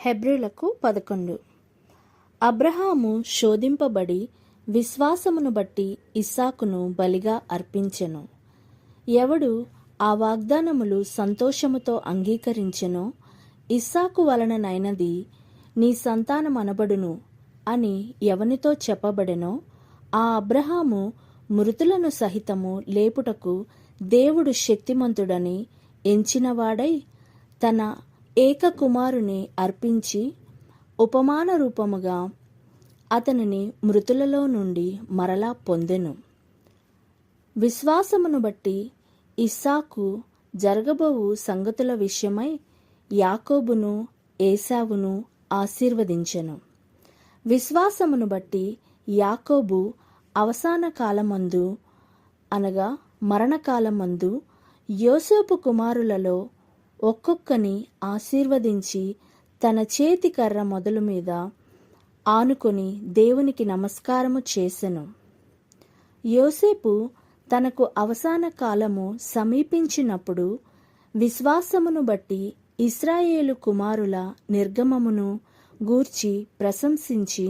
హెబ్రీలకు 11. అబ్రహాము శోధింపబడి విశ్వాసమును బట్టి ఇస్సాకును బలిగా అర్పించెను. ఎవడు ఆ వాగ్దానములు సంతోషముతో అంగీకరించెనో, ఇస్సాకు వలననైనది నీ సంతానమనబడును అని ఎవనితో చెప్పబడెనో, ఆ అబ్రహాము మృతులను సహితము లేపుటకు దేవుడు శక్తిమంతుడని ఎంచినవాడై తన ఏక కుమారుని అర్పించి ఉపమాన రూపముగా అతనిని మృతులలో నుండి మరలా పొందెను. విశ్వాసమును బట్టి ఇస్సాకు జరగబోవు సంగతుల విషయమై యాకోబును ఏశావును ఆశీర్వదించెను. విశ్వాసమును బట్టి యాకోబు అవసాన కాలమందు అనగా మరణకాలమందు యోసేపు కుమారులలో ఒక్కొక్కని ఆశీర్వదించి తన చేతి కర్ర మొదలు మీద ఆనుకొని దేవునికి నమస్కారము చేసెను. యోసేపు తనకు అవసాన కాలము సమీపించినప్పుడు విశ్వాసమును బట్టి ఇశ్రాయేలు కుమారుల నిర్గమమును గూర్చి ప్రశంసించి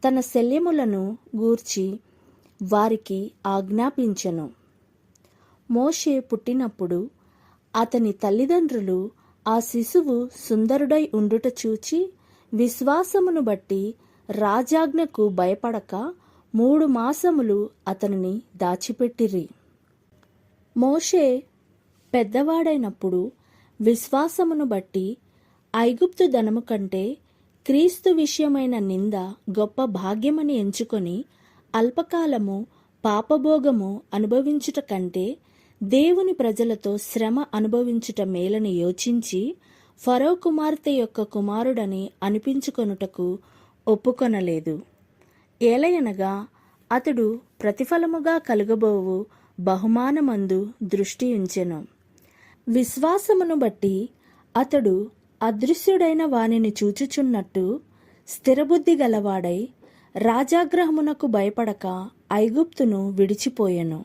తన శల్యములను గూర్చి వారికి ఆజ్ఞాపించెను. మోషే పుట్టినప్పుడు అతని తల్లిదండ్రులు ఆ శిశువు సుందరుడై ఉండుట చూచి విశ్వాసమును బట్టి రాజాజ్ఞకు భయపడక 3 మాసములు అతనిని దాచిపెట్టిరి. మోషే పెద్దవాడైనప్పుడు విశ్వాసమును బట్టి ఐగుప్తు ధనము కంటే క్రీస్తు విషయమైన నింద గొప్ప భాగ్యమని ఎంచుకొని అల్పకాలము పాపభోగము అనుభవించుట కంటే దేవుని ప్రజలతో శ్రమ అనుభవించుట మేలని యోచించి ఫరో కుమార్తె యొక్క కుమారుడని అనిపించుకొనుటకు ఒప్పుకొనలేదు. ఏలయనగా అతడు ప్రతిఫలముగా కలుగబోవు బహుమానమందు దృష్టి ఉంచెను. విశ్వాసమును బట్టి అతడు అదృశ్యుడైన వానిని చూచుచున్నట్టు స్థిరబుద్ధి గలవాడై రాజాగ్రహమునకు భయపడక ఐగుప్తును విడిచిపోయెను.